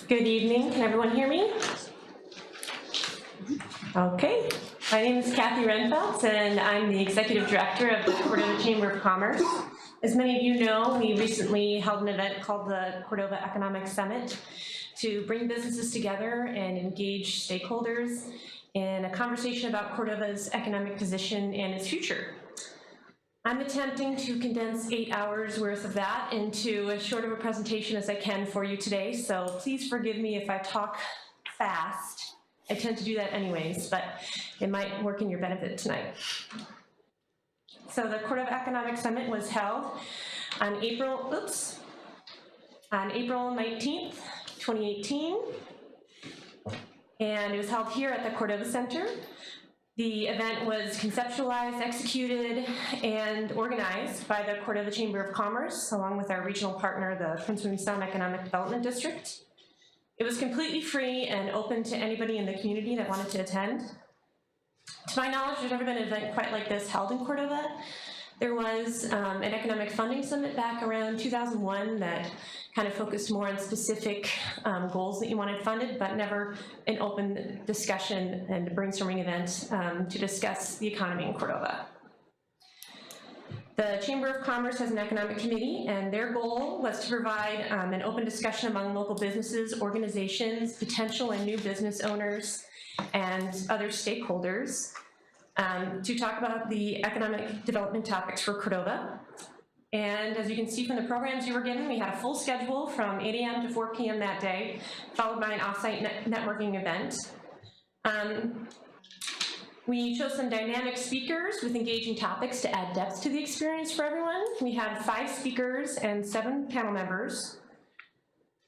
Good evening. Can everyone hear me? Okay. My name is Cathy Renfeldt, and I'm the Executive Director of the Cordova Chamber of Commerce. As many of you know, we recently held an event called the Cordova Economic Summit to bring businesses together and engage stakeholders in a conversation about Cordova's economic position and its future. I'm attempting to condense 8 hours worth of that into as short of a presentation as I can for you today, so please forgive me if I talk fast. I tend to do that anyways, but it might work in your benefit tonight. So the Cordova Economic Summit was held on April 19th, 2018, and it was held here at the Cordova Center. The event was conceptualized, executed, and organized by the Cordova Chamber of Commerce, along with our regional partner, the Prince William Sound Economic Development District. It was completely free and open to anybody in the community that wanted to attend. To my knowledge, there's never been an event quite like this held in Cordova. There was an economic funding summit back around 2001 that kind of focused more on specific goals that you wanted funded, but never an open discussion and brainstorming event to discuss the economy in Cordova. The Chamber of Commerce has an economic committee, and their goal was to provide an open discussion among local businesses, organizations, potential and new business owners, and other stakeholders to talk about the economic development topics for Cordova. And as you can see from the programs you were given, we had a full schedule from 8 a.m. to 4 p.m. that day, followed by an off-site networking event. We chose some dynamic speakers with engaging topics to add depth to the experience for everyone. We had 5 speakers and 7 panel members.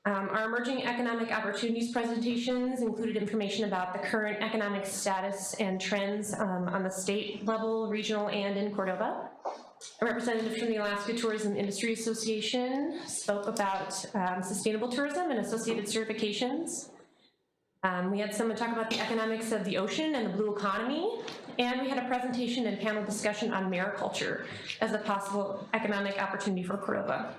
Our emerging economic opportunities presentations included information about the current economic status and trends on the state level, regional, and in Cordova. A representative from the Alaska Tourism Industry Association spoke about sustainable tourism and associated certifications. We had someone talk about the economics of the ocean and the blue economy, and we had a presentation and panel discussion on mariculture as a possible economic opportunity for Cordova.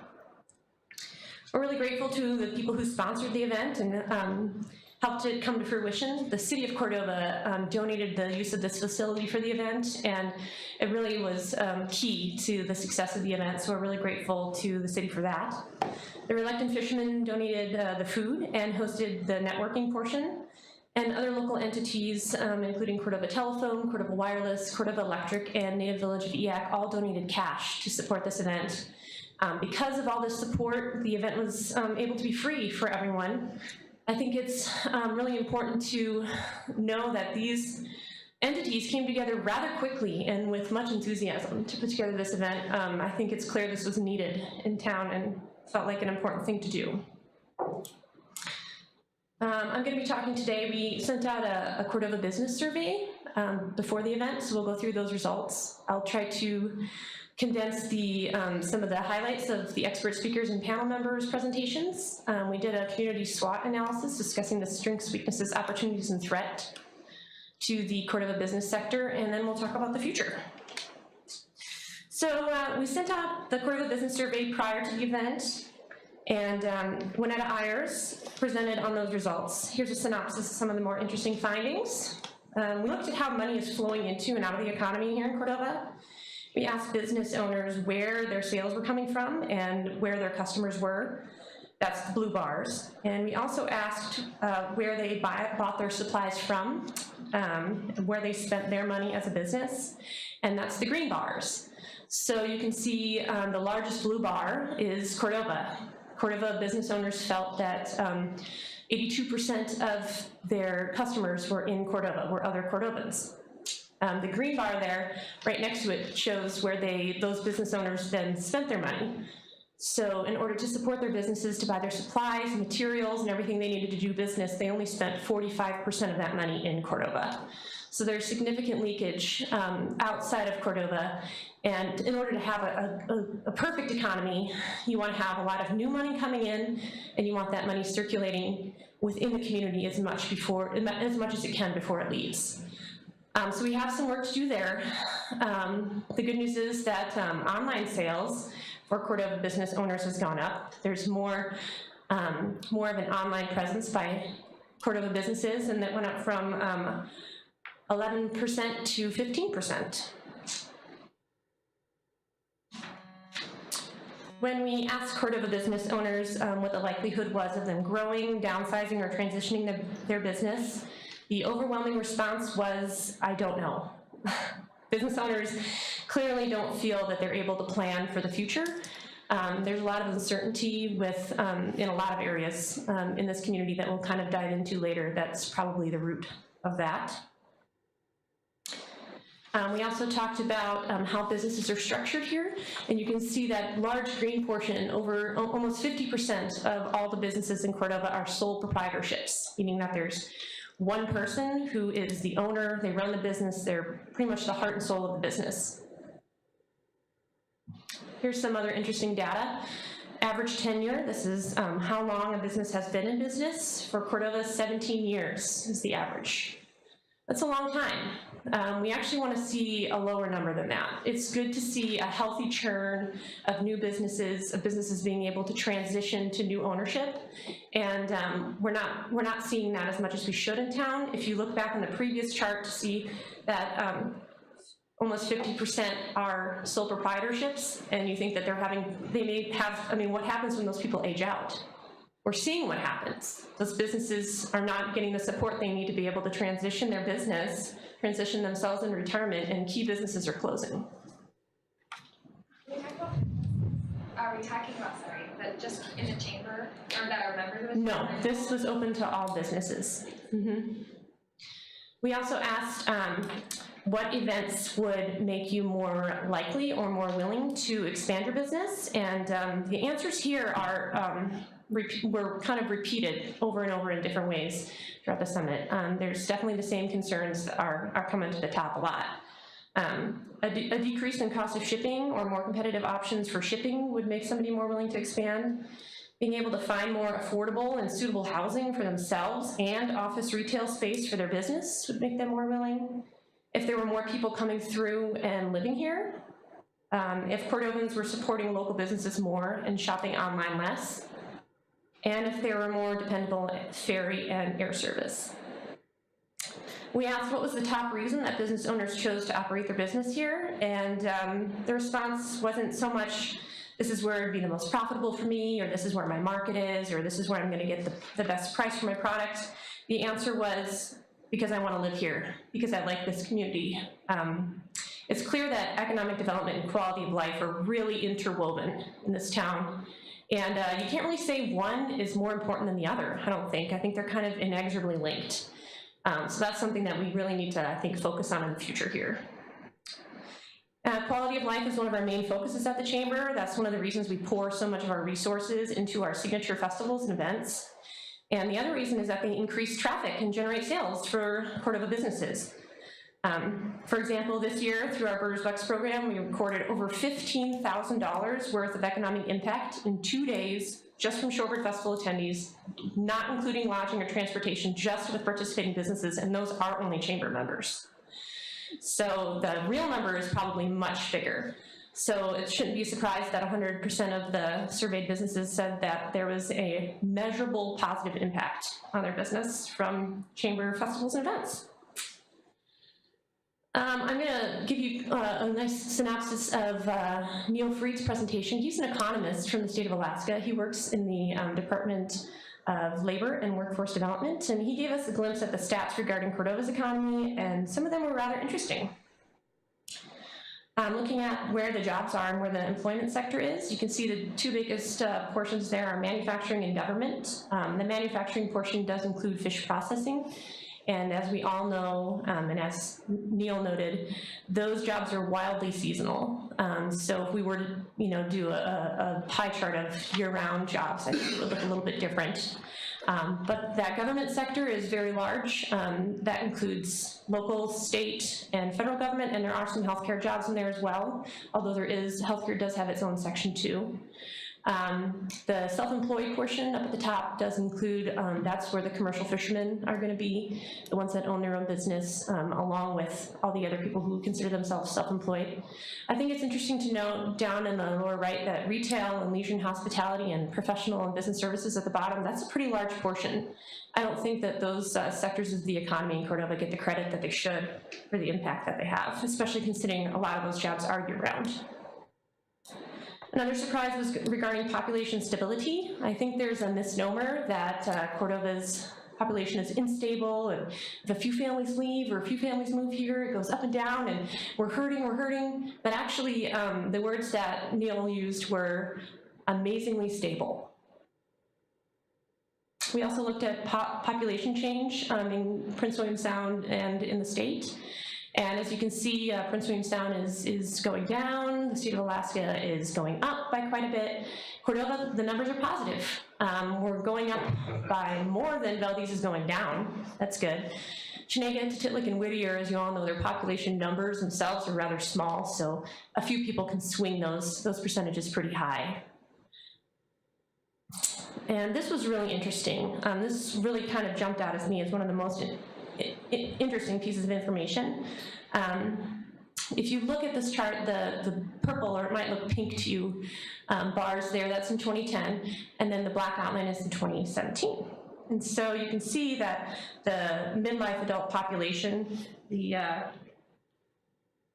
We're really grateful to the people who sponsored the event and helped it come to fruition. The city of Cordova donated the use of this facility for the event, and it really was key to the success of the event, so we're really grateful to the city for that. The Reluctant Fishermen donated the food and hosted the networking portion, and other local entities, including Cordova Telephone, Cordova Wireless, Cordova Electric, and Native Village of EAC, all donated cash to support this event. Because of all this support, the event was able to be free for everyone. I think it's really important to know that these entities came together rather quickly and with much enthusiasm to put together this event. I think it's clear this was needed in town and felt like an important thing to do. I'm going to be talking today. We sent out a Cordova business survey before the event, so we'll go through those results. I'll try to condense some of the highlights of the expert speakers and panel members' presentations. We did a community SWOT analysis discussing the strengths, weaknesses, opportunities, and threat to the Cordova business sector, and then we'll talk about the future. So we sent out the Cordova business survey prior to the event, and Winetta Ayers presented on those results. Here's a synopsis of some of the more interesting findings. We looked at how money is flowing into and out of the economy here in Cordova. We asked business owners where their sales were coming from and where their customers were. That's the blue bars. And we also asked where they bought their supplies from, where they spent their money as a business, and that's the green bars. So you can see the largest blue bar is Cordova. Cordova business owners felt that 82% of their customers were in Cordova, were other Cordovans. The green bar there, right next to it, shows where those business owners then spent their money. So in order to support their businesses, to buy their supplies, materials, and everything they needed to do business, they only spent 45% of that money in Cordova. So there's significant leakage outside of Cordova, and in order to have a perfect economy, you want to have a lot of new money coming in, and you want that money circulating within the community as much as it can before it leaves. So we have some work to do there. The good news is that online sales for Cordova business owners has gone up. There's more more of an online presence by Cordova businesses, and that went up from 11% to 15%. When we asked Cordova business owners what the likelihood was of them growing, downsizing, or transitioning their business, the overwhelming response was, I don't know. Business owners clearly don't feel that they're able to plan for the future. There's a lot of uncertainty in a lot of areas in this community that we'll kind of dive into later. That's probably the root of that. We also talked about how businesses are structured here, and you can see that large green portion, over almost 50% of all the businesses in Cordova are sole proprietorships, meaning that there's one person who is the owner, they run the business, they're pretty much the heart and soul of the business. Here's some other interesting data. Average tenure, this is how long a business has been in business. For Cordova, 17 years is the average. That's a long time. We actually want to see a lower number than that. It's good to see a healthy churn of new businesses, of businesses being able to transition to new ownership, and we're not seeing that as much as we should in town. If you look back on the previous chart to see that almost 50% are sole proprietorships, and you think that they may have, I mean, what happens when those people age out? We're seeing what happens. Those businesses are not getting the support they need to be able to transition their business, transition themselves into retirement, and key businesses are closing. Are we talking about, sorry, that just in the chamber, or that are members of the No, chamber? this was open to all businesses. We also asked what events would make you more likely or more willing to expand your business, and the answers here are were kind of repeated over and over in different ways throughout the summit. There's definitely the same concerns that are coming to the top a lot. A decrease in cost of shipping or more competitive options for shipping would make somebody more willing to expand. Being able to find more affordable and suitable housing for themselves and office retail space for their business would make them more willing. If there were more people coming through and living here, if Cordovans were supporting local businesses more and shopping online less, and if there were more dependable ferry and air service. We asked what was the top reason that business owners chose to operate their business here, and the response wasn't so much, this is where it would be the most profitable for me, or this is where my market is, or this is where I'm gonna get the best price for my product. The answer was, because I wanna live here, because I like this community. It's clear that economic development and quality of life are really interwoven in this town. And you can't really say one is more important than the other, I don't think. I think they're kind of inexorably linked. So that's something that we really need to, I think, focus on in the future here. Quality of life is one of our main focuses at the Chamber. That's one of the reasons we pour so much of our resources into our signature festivals and events. And the other reason is that they increase traffic and generate sales for Cordova businesses. For example, this year, through our Burgers Bucks program, we recorded over $15,000 worth of economic impact in 2 days, just from Showbird Festival attendees, not including lodging or transportation, just with participating businesses, and those are only Chamber members. So the real number is probably much bigger. So it shouldn't be a surprise that 100% of the surveyed businesses said that there was a measurable positive impact on their business from Chamber festivals and events. I'm going to give you a nice synopsis of Neil Freed's presentation. He's an economist from the state of Alaska. He works in the Department of Labor and Workforce Development, and he gave us a glimpse at the stats regarding Cordova's economy, and some of them were rather interesting. Looking at where the jobs are and where the employment sector is, you can see the two biggest portions there are manufacturing and government. The manufacturing portion does include fish processing. And as we all know, and as Neil noted, those jobs are wildly seasonal. So if we were to, do a pie chart of year-round jobs, I think it would look a little bit different. But that government sector is very large. That includes local, state, and federal government, and there are some healthcare jobs in there as well, although healthcare does have its own section too. The self-employed portion up at the top does include, that's where the commercial fishermen are gonna be, the ones that own their own business, along with all the other people who consider themselves self-employed. I think it's interesting to note down in the lower right that retail and leisure and hospitality and professional and business services at the bottom, that's a pretty large portion. I don't think that those sectors of the economy in Cordova get the credit that they should for the impact that they have, especially considering a lot of those jobs are year-round. Another surprise was regarding population stability. I think there's a misnomer that Cordova's population is unstable, and if a few families leave or a few families move here, it goes up and down, and we're hurting. But actually, the words that Neil used were amazingly stable. We also looked at population change in Prince William Sound and in the state. And as you can see, Prince William Sound is going down, the state of Alaska is going up by quite a bit. Cordova, the numbers are positive. We're going up by more than Valdez is going down. That's good. Chenega, Titlik, and Whittier, as you all know, their population numbers themselves are rather small, so a few people can swing those percentages pretty high. And this was really interesting. This really kind of jumped out at me as one of the most interesting pieces of information. If you look at this chart, the purple, or it might look pink to you, bars there, that's in 2010, and then the black outline is in 2017. And so you can see that the midlife adult population, the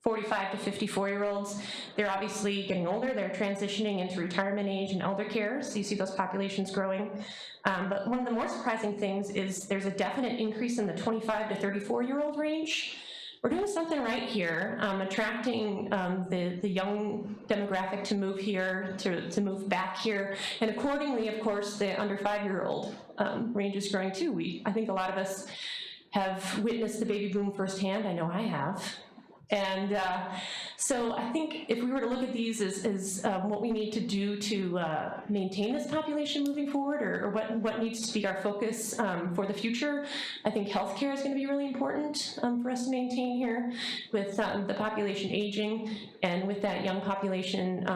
45 to 54-year-olds, they're obviously getting older, they're transitioning into retirement age and elder care, so you see those populations growing. But one of the more surprising things is there's a definite increase in the 25 to 34-year-old range. We're doing something right here, attracting the young demographic to move here, to move back here, and accordingly, of course, the under 5-year-old range is growing too. I think a lot of us have witnessed the baby boom firsthand. I know I have. And so I think if we were to look at these as what we need to do to maintain this population moving forward, or what needs to be our focus for the future, I think healthcare is going to be really important for us to maintain here with the population aging, and with that young population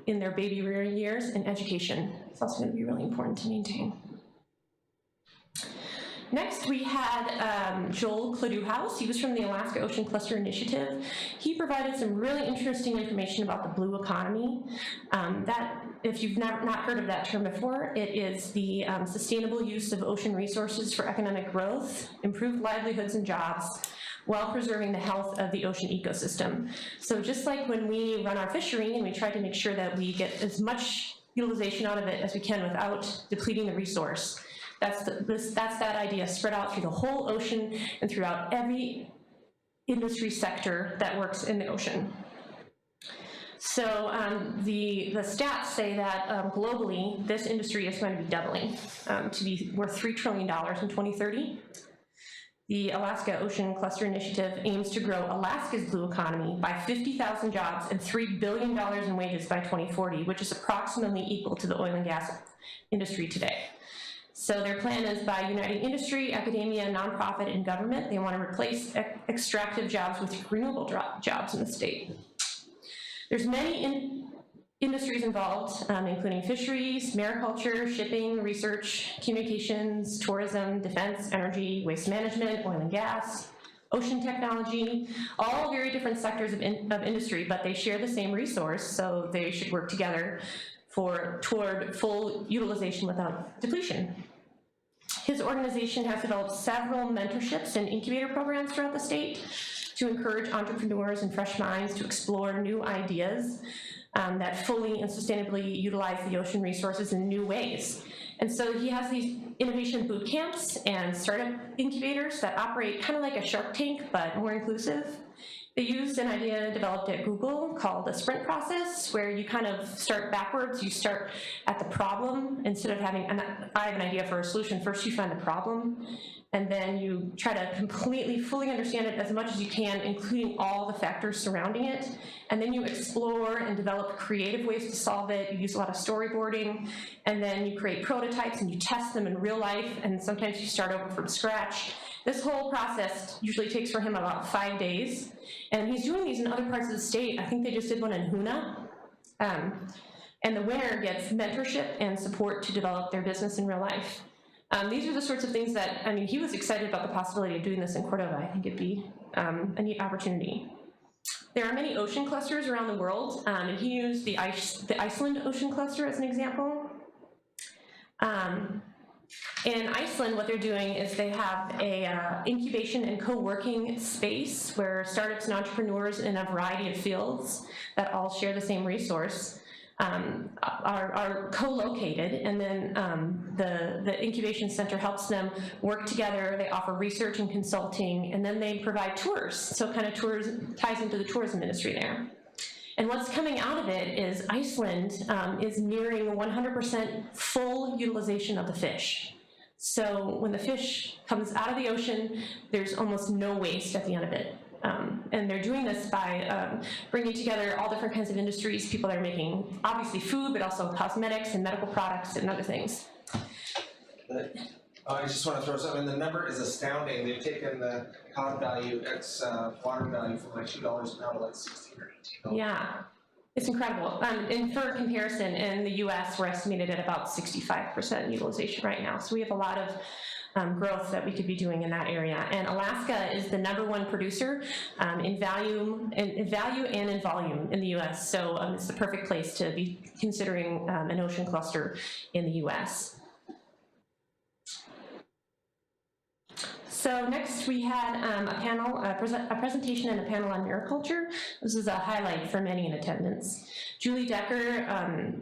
in their baby rearing years, and education. It's also going to be really important to maintain. Next, we had Joel Kladuhouse. He was from the Alaska Ocean Cluster Initiative. He provided some really interesting information about the blue economy. That, if you've not heard of that term before, it is the sustainable use of ocean resources for economic growth, improved livelihoods and jobs, while preserving the health of the ocean ecosystem. So just like when we run our fishery and we try to make sure that we get as much utilization out of it as we can without depleting the resource, that's that idea spread out through the whole ocean and throughout every industry sector that works in the ocean. So the stats say that globally, this industry is going to be doubling to be worth $3 trillion in 2030. The Alaska Ocean Cluster Initiative aims to grow Alaska's blue economy by 50,000 jobs and $3 billion in wages by 2040, which is approximately equal to the oil and gas industry today. So their plan is, by uniting industry, academia, nonprofit, and government, they want to replace extractive jobs with renewable jobs in the state. There's many industries involved, including fisheries, mariculture, shipping, research, communications, tourism, defense, energy, waste management, oil and gas, ocean technology, all very different sectors of industry, but they share the same resource, so they should work together toward full utilization without depletion. His organization has developed several mentorships and incubator programs throughout the state to encourage entrepreneurs and fresh minds to explore new ideas that fully and sustainably utilize the ocean resources in new ways. And so he has these innovation boot camps and startup incubators that operate kind of like a Shark Tank, but more inclusive. They used an idea developed at Google called the sprint process, where you kind of start backwards. You start at the problem instead of having, I have an idea for a solution. First you find the problem, and then you try to completely, fully understand it as much as you can, including all the factors surrounding it. And then you explore and develop creative ways to solve it. You use a lot of storyboarding, and then you create prototypes and you test them in real life, and sometimes you start over from scratch. This whole process usually takes for him about 5 days, and he's doing these in other parts of the state. I think they just did one in Hoona. And the winner gets mentorship and support to develop their business in real life. These are the sorts of things that, I mean, he was excited about the possibility of doing this in Cordova. I think it'd be a neat opportunity. There are many ocean clusters around the world, and he used the Iceland ocean cluster as an example. In Iceland, what they're doing is they have a incubation and co-working space where startups and entrepreneurs in a variety of fields that all share the same resource are co-located, and then the incubation center helps them work together. They offer research and consulting, and then they provide tours. So kind of tours ties into the tourism industry there. And what's coming out of it is Iceland is nearing 100% full utilization of the fish. So when the fish comes out of the ocean, there's almost no waste at the end of it. And they're doing this by bringing together all different kinds of industries, people that are making, obviously, food, but also cosmetics and medical products and other things. I just want to throw something. The number is astounding. They've taken the cod value, water value, from like $2 now to like $16 or $18. Yeah, it's incredible. And for comparison, in the US, we're estimated at about 65% utilization right now. So we have a lot of growth that we could be doing in that area. And Alaska is the #1 producer in value and in volume in the US. So it's the perfect place to be considering an ocean cluster in the US. So next we had a presentation and a panel on mariculture. This is a highlight for many in attendance. Julie Decker,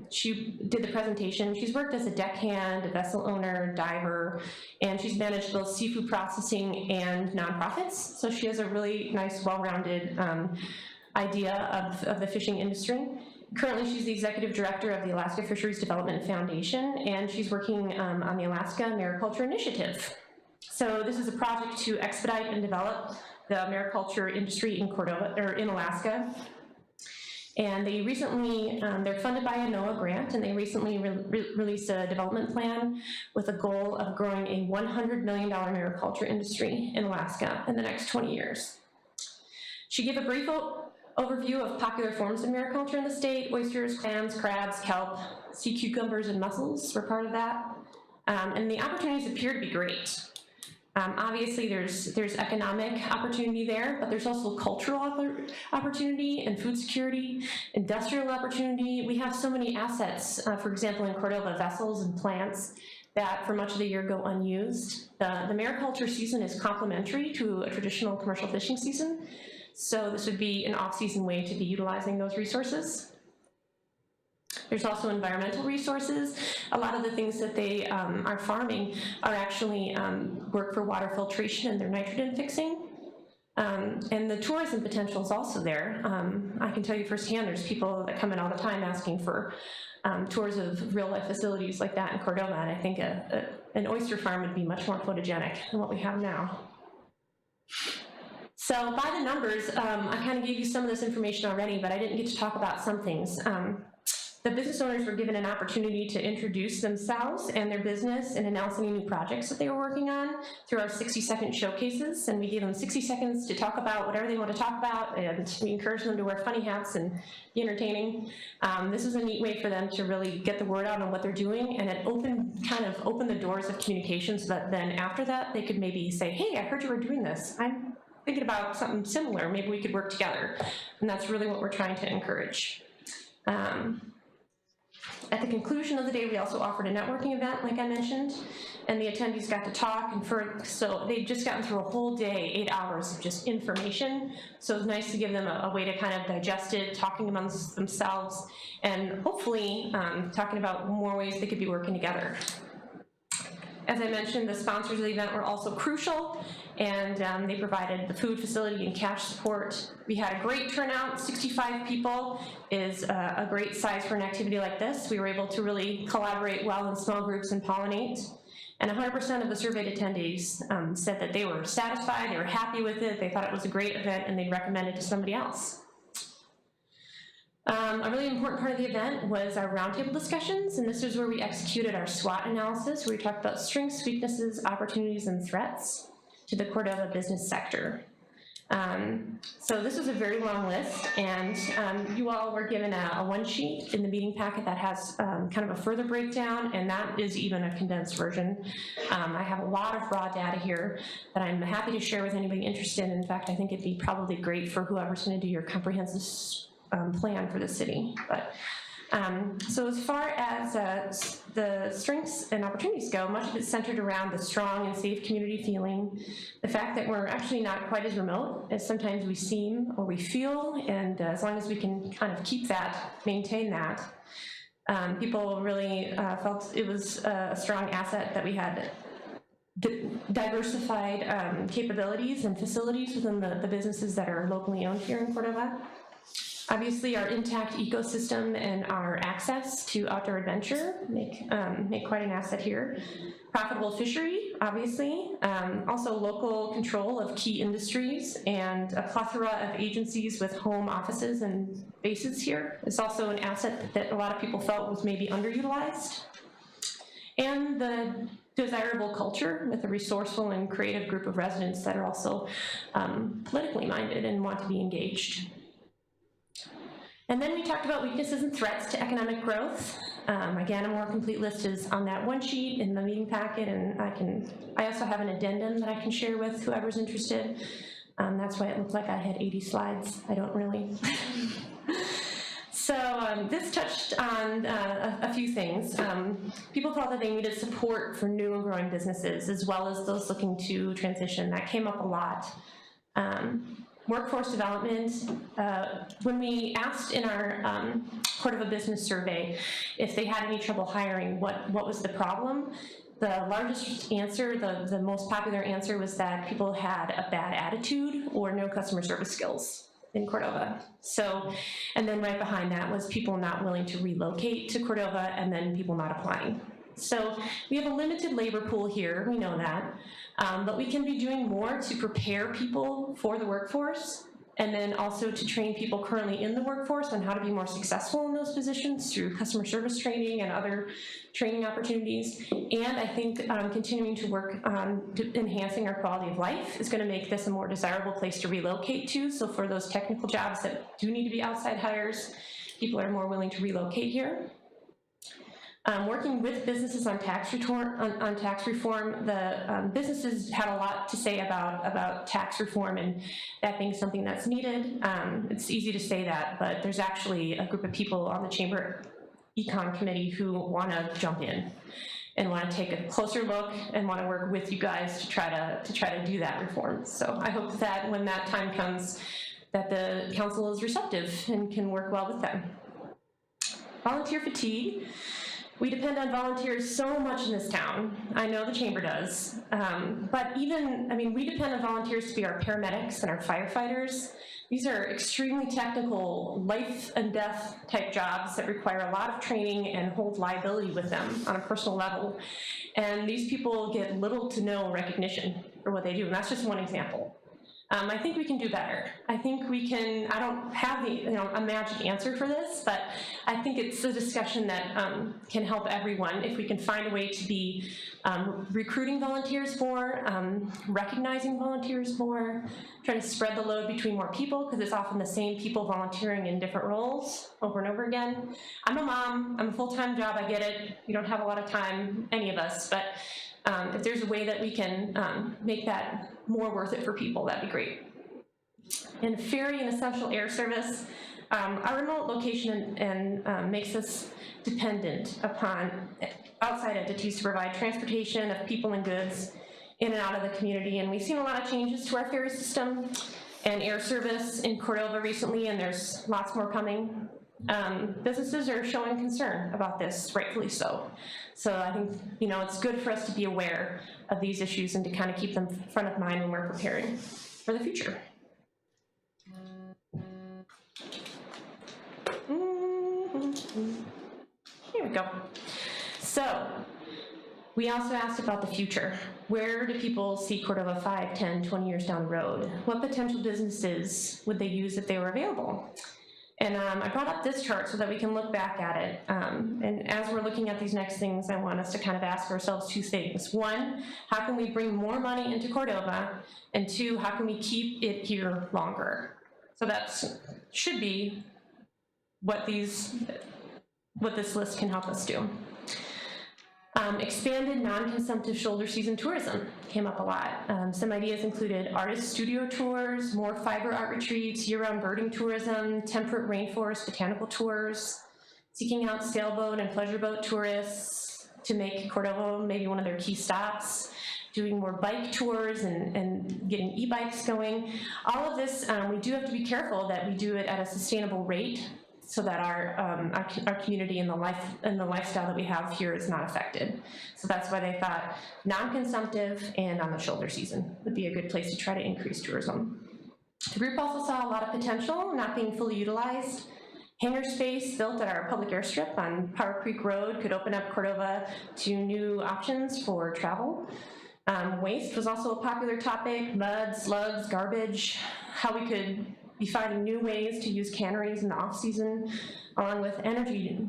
she did the presentation. She's worked as a deckhand, a vessel owner, diver, and she's managed both seafood processing and nonprofits. So she has a really nice, well-rounded idea of the fishing industry. Currently, she's the executive director of the Alaska Fisheries Development Foundation, and she's working on the Alaska Mariculture Initiative. So this is a project to expedite and develop the mariculture industry in Cordova, or in Alaska. And they recently, they're funded by a NOAA grant, and they recently released a development plan with a goal of growing a $100 million mariculture industry in Alaska in the next 20 years. She gave a brief overview of popular forms of mariculture in the state. Oysters, clams, crabs, kelp, sea cucumbers, and mussels were part of that. And the opportunities appear to be great. Obviously, there's economic opportunity there, but there's also cultural opportunity and food security, industrial opportunity. We have so many assets, for example, in Cordova, vessels and plants that for much of the year go unused. The mariculture season is complementary to a traditional commercial fishing season, so this would be an off-season way to be utilizing those resources. There's also environmental resources. A lot of the things that they are farming are actually work for water filtration and their nitrogen fixing. And the tourism potential is also there. I can tell you firsthand, there's people that come in all the time asking for tours of real-life facilities like that in Cordova, and I think an oyster farm would be much more photogenic than what we have now. So by the numbers, I kind of gave you some of this information already, but I didn't get to talk about some things. The business owners were given an opportunity to introduce themselves and their business and announce any new projects that they were working on through our 60-second showcases, and we gave them 60 seconds to talk about whatever they want to talk about, and we encouraged them to wear funny hats and be entertaining. This was a neat way for them to really get the word out on what they're doing, and it kind of opened the doors of communication so that then after that they could maybe say, hey, I heard you were doing this. I'm thinking about something similar. Maybe we could work together. And that's really what we're trying to encourage. At the conclusion of the day, we also offered a networking event, like I mentioned, and the attendees got to talk, and so they'd just gotten through a whole day, 8 hours of just information, so it was nice to give them a way to kind of digest it, talking amongst themselves, and hopefully talking about more ways they could be working together. As I mentioned, the sponsors of the event were also crucial, and they provided the food facility and cash support. We had a great turnout. 65 people is a great size for an activity like this. We were able to really collaborate well in small groups and pollinate. And 100% of the surveyed attendees said that they were satisfied, they were happy with it, they thought it was a great event, and they'd recommend it to somebody else. A really important part of the event was our roundtable discussions, and this is where we executed our SWOT analysis, where we talked about strengths, weaknesses, opportunities, and threats to the Cordova business sector. So this was a very long list, and you all were given a one sheet in the meeting packet that has kind of a further breakdown, and that is even a condensed version. I have a lot of raw data here that I'm happy to share with anybody interested. In fact, I think it'd be probably great for whoever's going to do your comprehensive plan for the city. But so as far as the strengths and opportunities go, much of it's centered around the strong and safe community feeling, the fact that we're actually not quite as remote as sometimes we seem or we feel, and as long as we can kind of keep that, maintain that, people really felt it was a strong asset that we had diversified capabilities and facilities within the businesses that are locally owned here in Cordova. Obviously, our intact ecosystem and our access to outdoor adventure make quite an asset here. Profitable fishery, obviously. Also local control of key industries and a plethora of agencies with home offices and bases here is also an asset that a lot of people felt was maybe underutilized. And the desirable culture with a resourceful and creative group of residents that are also politically minded and want to be engaged. And then we talked about weaknesses and threats to economic growth. Again, a more complete list is on that one sheet in the meeting packet, and I also have an addendum that I can share with whoever's interested. That's why it looked like I had 80 slides. I don't really. So this touched on a few things. People felt that they needed support for new and growing businesses, as well as those looking to transition. That came up a lot. Workforce development, when we asked in our Cordova Business Survey if they had any trouble hiring, what was the problem, the largest answer, the most popular answer was that people had a bad attitude or no customer service skills in Cordova. So, and then right behind that was people not willing to relocate to Cordova, and then people not applying. So we have a limited labor pool here, we know that, but we can be doing more to prepare people for the workforce, and then also to train people currently in the workforce on how to be more successful in those positions through customer service training and other training opportunities. And I think continuing to work on enhancing our quality of life is going to make this a more desirable place to relocate to. So for those technical jobs that do need to be outside hires, people are more willing to relocate here. Working with businesses on tax reform, the businesses had a lot to say about tax reform and that being something that's needed. It's easy to say that, but there's actually a group of people on the Chamber Econ Committee who want to jump in and want to take a closer look and want to work with you guys to try to do that reform. So I hope that when that time comes, that the council is receptive and can work well with them. Volunteer fatigue. We depend on volunteers so much in this town. I know the Chamber does. But we depend on volunteers to be our paramedics and our firefighters. These are extremely technical, life and death type jobs that require a lot of training and hold liability with them on a personal level. And these people get little to no recognition for what they do, and that's just one example. I think we can do better. I think we can, I don't have a magic answer for this, but I think it's a discussion that can help everyone if we can find a way to be recruiting volunteers more, recognizing volunteers more, trying to spread the load between more people, because it's often the same people volunteering in different roles over and over again. I'm a mom, I'm a full-time job, I get it. We don't have a lot of time, any of us, but if there's a way that we can make that more worth it for people, that'd be great. And ferry and essential air service, our remote location makes us dependent upon outside entities to provide transportation of people and goods in and out of the community. And we've seen a lot of changes to our ferry system and air service in Cordova recently, and there's lots more coming. Businesses are showing concern about this, rightfully so. So I think, it's good for us to be aware of these issues and to kind of keep them front of mind when we're preparing for the future. Here we go. So we also asked about the future. Where do people see Cordova 5, 10, 20 years down the road? What potential businesses would they use if they were available? And I brought up this chart so that we can look back at it. And as we're looking at these next things, I want us to kind of ask ourselves two things. One, how can we bring more money into Cordova? And two, how can we keep it here longer? So that should be what this list can help us do. Expanded non-consumptive shoulder season tourism came up a lot. Some ideas included artist studio tours, more fiber art retreats, year-round birding tourism, temperate rainforest botanical tours, seeking out sailboat and pleasure boat tourists to make Cordova maybe one of their key stops, doing more bike tours and getting e-bikes going. All of this, we do have to be careful that we do it at a sustainable rate so that our community and the lifestyle that we have here is not affected. So that's why they thought non-consumptive and on the shoulder season would be a good place to try to increase tourism. The group also saw a lot of potential not being fully utilized. Hangar space built at our public airstrip on Power Creek Road could open up Cordova to new options for travel. Waste was also a popular topic, mud, slugs, garbage, how we could be finding new ways to use canneries in the off-season, along with energy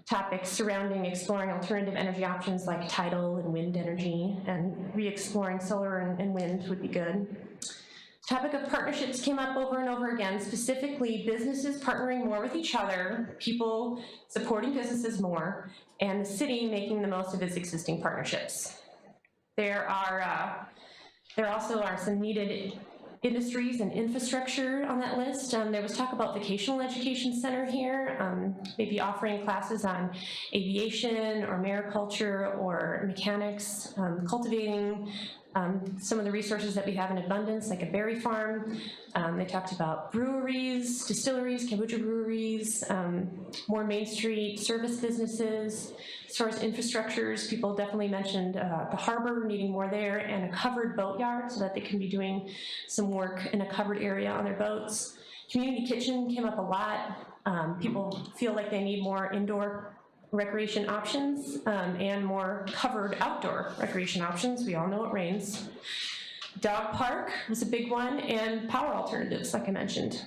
topics surrounding exploring alternative energy options like tidal and wind energy, and re-exploring solar and wind would be good. Topic of partnerships came up over and over again, specifically businesses partnering more with each other, people supporting businesses more, and the city making the most of its existing partnerships. There also are some needed industries and infrastructure on that list. There was talk about vocational education center here, maybe offering classes on aviation or mariculture or mechanics, cultivating some of the resources that we have in abundance, like a berry farm. They talked about breweries, distilleries, kombucha breweries, more Main Street service businesses. As far as infrastructures, people definitely mentioned the harbor, needing more there, and a covered boatyard so that they can be doing some work in a covered area on their boats. Community kitchen came up a lot. People feel like they need more indoor recreation options and more covered outdoor recreation options. We all know it rains. Dog park was a big one, and power alternatives, like I mentioned.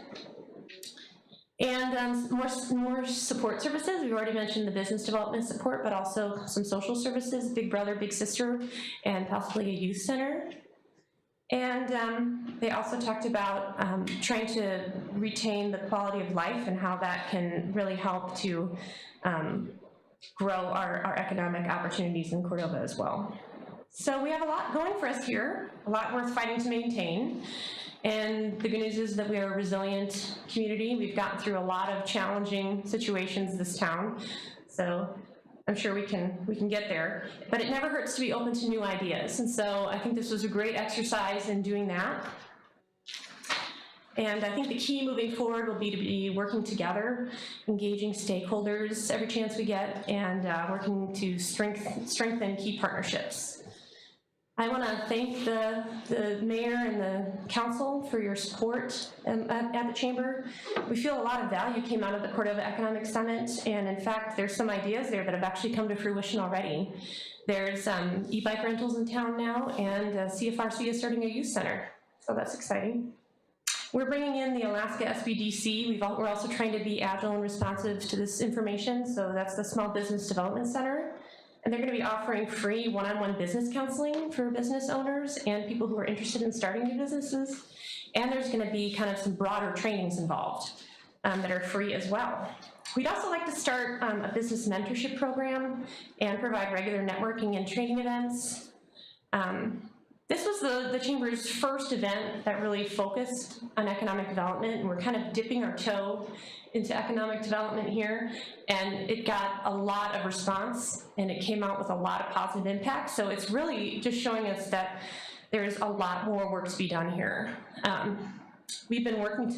And more support services. We've already mentioned the business development support, but also some social services, big brother, big sister, and possibly a youth center. And they also talked about trying to retain the quality of life and how that can really help to grow our economic opportunities in Cordova as well. So we have a lot going for us here, a lot worth fighting to maintain. And the good news is that we are a resilient community. We've gotten through a lot of challenging situations this town. So I'm sure we can get there. But it never hurts to be open to new ideas. And so I think this was a great exercise in doing that. And I think the key moving forward will be to be working together, engaging stakeholders every chance we get, and working to strengthen key partnerships. I want to thank the mayor and the council for your support at the chamber. We feel a lot of value came out of the Cordova Economic Summit, and in fact, there's some ideas there that have actually come to fruition already. There's e-bike rentals in town now, and CFRC is starting a youth center, so that's exciting. We're bringing in the Alaska SBDC. We're also trying to be agile and responsive to this information, so that's the Small Business Development Center. And they're going to be offering free one-on-one business counseling for business owners and people who are interested in starting new businesses. And there's going to be kind of some broader trainings involved that are free as well. We'd also like to start a business mentorship program and provide regular networking and training events. This was the Chamber's first event that really focused on economic development, and we're kind of dipping our toe into economic development here, and it got a lot of response, and it came out with a lot of positive impact, so it's really just showing us that there's a lot more work to be done here. We've been working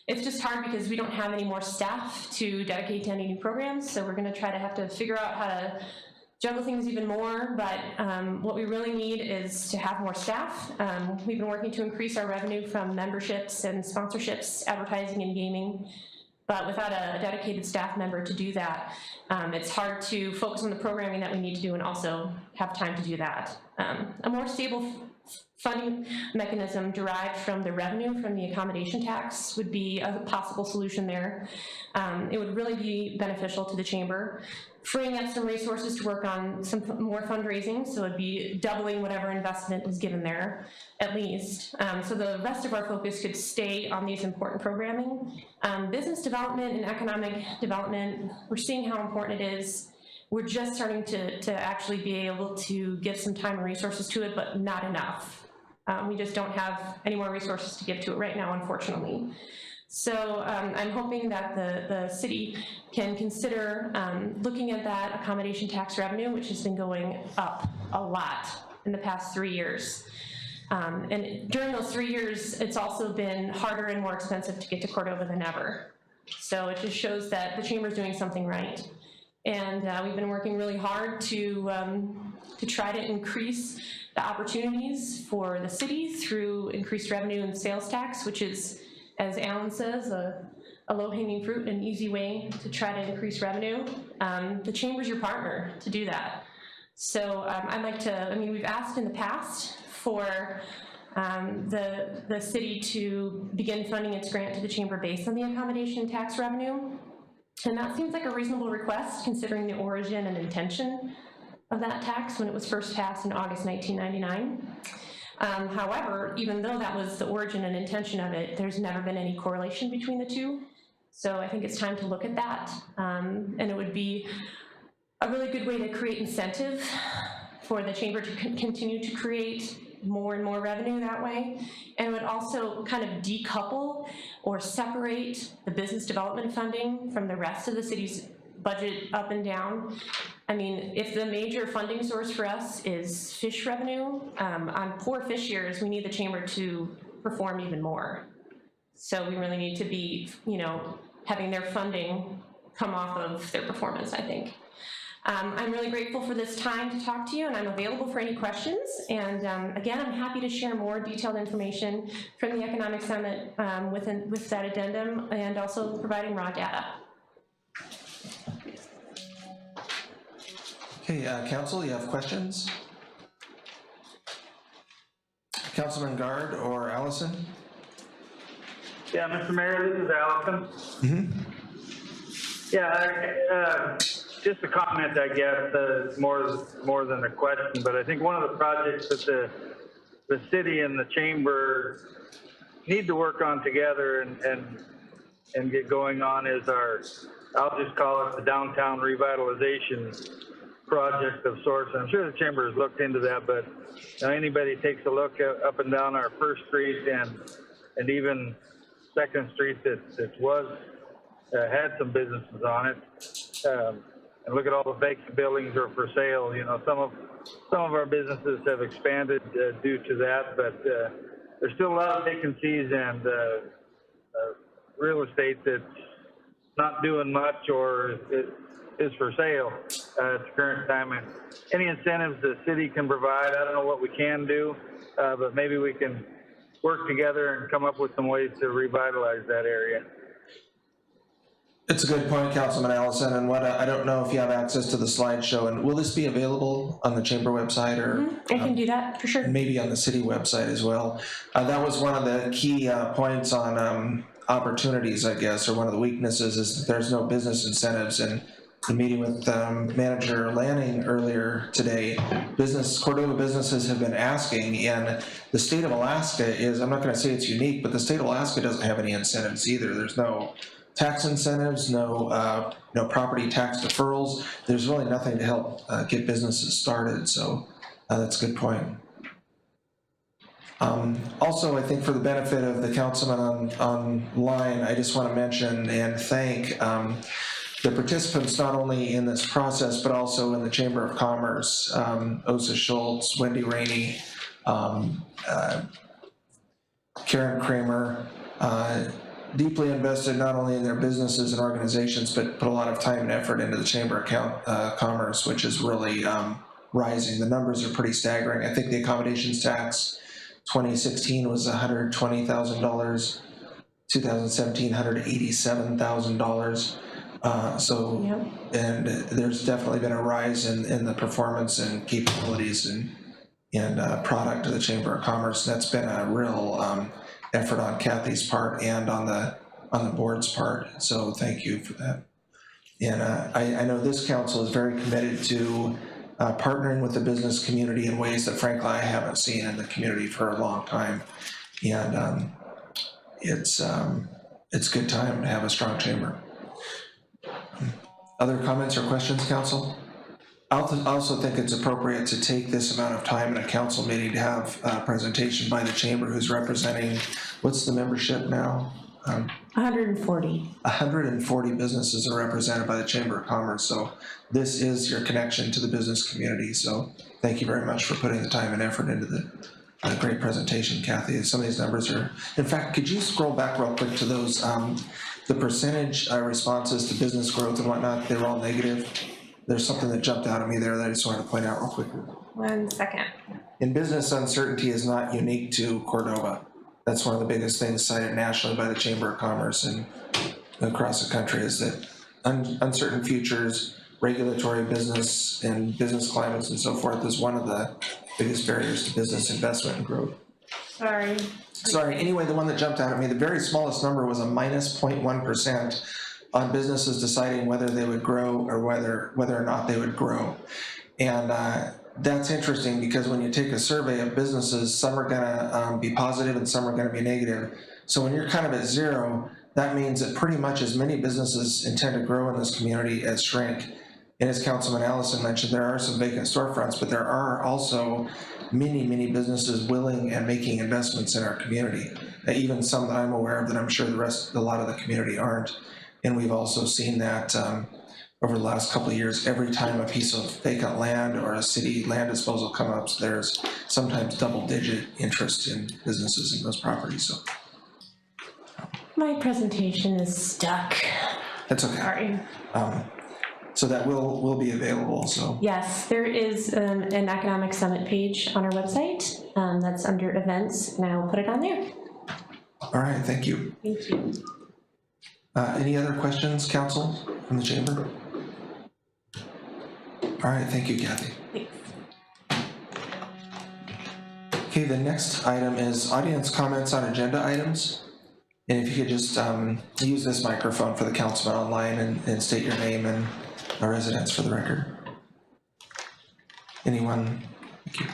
it's just hard because we don't have any more staff to dedicate to any new programs, so we're going to try to have to figure out how to juggle things even more, but what we really need is to have more staff. We've been working to increase our revenue from memberships and sponsorships, advertising and gaming, but without a dedicated staff member to do that, it's hard to focus on the programming that we need to do and also have time to do that. A more stable funding mechanism derived from the revenue from the accommodation tax would be a possible solution there. It would really be beneficial to the chamber, freeing up some resources to work on some more fundraising, so it'd be doubling whatever investment is given there, at least. So the rest of our focus could stay on these important programming. Business development and economic development, we're seeing how important it is. We're just starting to actually be able to give some time and resources to it, but not enough. We just don't have any more resources to give to it right now, unfortunately. So I'm hoping that the city can consider looking at that accommodation tax revenue, which has been going up a lot in the past 3 years. And during those 3 years, it's also been harder and more expensive to get to Cordova than ever. So it just shows that the chamber's doing something right. And we've been working really hard to try to increase the opportunities for the city through increased revenue and sales tax, which is, as Alan says, a low-hanging fruit and an easy way to try to increase revenue. The chamber's your partner to do that. So I'd like to, we've asked in the past for the city to begin funding its grant to the chamber based on the accommodation tax revenue. And that seems like a reasonable request considering the origin and intention of that tax when it was first passed in August 1999. However, even though that was the origin and intention of it, there's never been any correlation between the two. So I think it's time to look at that. And it would be a really good way to create incentive for the chamber to continue to create more and more revenue that way. And it would also kind of decouple or separate the business development funding from the rest of the city's budget up and down. If the major funding source for us is fish revenue, on poor fish years, we need the chamber to perform even more. So we really need to be, having their funding come off of their performance, I think. I'm really grateful for this time to talk to you, and I'm available for any questions. And again, I'm happy to share more detailed information from the Economic Summit with that addendum, and also providing raw data. Okay, Council, you have questions? Councilman Guard or Allison? Yeah, Mr. Mayor, this is Allison. Yeah, just a comment, I guess, more than a question, but I think one of the projects that the city and the chamber need to work on together and get going on is I'll just call it the downtown revitalization project of sorts. I'm sure the chamber has looked into that, but anybody takes a look up and down our First Street and even Second Street that had some businesses on it, and look at all the vacant buildings are for sale. Some of our businesses have expanded due to that, but there's still a lot of vacancies and real estate that's not doing much or is for sale at the current time. And any incentives the city can provide, I don't know what we can do, but maybe we can work together and come up with some ways to revitalize that area. It's a good point, Councilman Allison, and I don't know if you have access to the slideshow, and will this be available on the chamber website or? I can do that, for sure. Maybe on the city website as well. That was one of the key points on opportunities, I guess, or one of the weaknesses is that there's no business incentives. And the meeting with Manager Lanning earlier today, Cordova businesses have been asking, and the state of Alaska is, I'm not gonna say it's unique, but the state of Alaska doesn't have any incentives either. There's no tax incentives, no property tax deferrals. There's really nothing to help get businesses started, so that's a good point. Also, I think for the benefit of the councilman online, I just want to mention and thank the participants not only in this process, but also in the Chamber of Commerce, Osa Schultz, Wendy Rainey, Karen Kramer, deeply invested not only in their businesses and organizations, but put a lot of time and effort into the Chamber of Commerce, which is really rising. The numbers are pretty staggering. I think the accommodations tax 2016 was $120,000, 2017 $187,000. And there's definitely been a rise in the performance and capabilities product of the Chamber of Commerce. That's been a real effort on Cathy's part and on the board's part, so thank you for that. And I know this council is very committed to partnering with the business community in ways that frankly I haven't seen in the community for a long time. And it's a good time to have a strong chamber. Other comments or questions, council? I also think it's appropriate to take this amount of time in a council meeting to have a presentation by the chamber who's representing, what's the membership now? 140. 140 businesses are represented by the Chamber of Commerce, so this is your connection to the business community. So thank you very much for putting the time and effort into the great presentation, Cathy. Some of these numbers are, in fact, could you scroll back real quick to those, the percentage responses to business growth and whatnot, they were all negative. There's something that jumped out at me there that I just wanted to point out real quick. 1 second. And business uncertainty is not unique to Cordova. That's one of the biggest things cited nationally by the Chamber of Commerce and across the country is that uncertain futures, regulatory business and business climates and so forth is one of the biggest barriers to business investment and growth. Sorry, anyway, the one that jumped out at me, the very smallest number was a minus 0.1% on businesses deciding whether they would grow or whether or not they would grow. And that's interesting because when you take a survey of businesses, some are gonna be positive and some are gonna be negative. So when you're kind of at zero, that means that pretty much as many businesses intend to grow in this community as shrink. And as Councilman Allison mentioned, there are some vacant storefronts, but there are also many businesses willing and making investments in our community. Even some that I'm aware of that I'm sure a lot of the community aren't. And we've also seen that over the last couple of years, every time a piece of vacant land or a city land disposal comes up, there's sometimes double-digit interest in businesses in those properties. So My presentation is stuck. that's okay. Sorry. So that will be available. So Yes, there is an Economic Summit page on our website that's under events, and I will put it on there. all right, thank you. Thank you. Any other questions, council, from the chamber? All right, thank you, Cathy. Thanks. Okay, the next item is audience comments on agenda items. And if you could just use this microphone for the councilman online and state your name and residence for the record. Anyone? Thank you.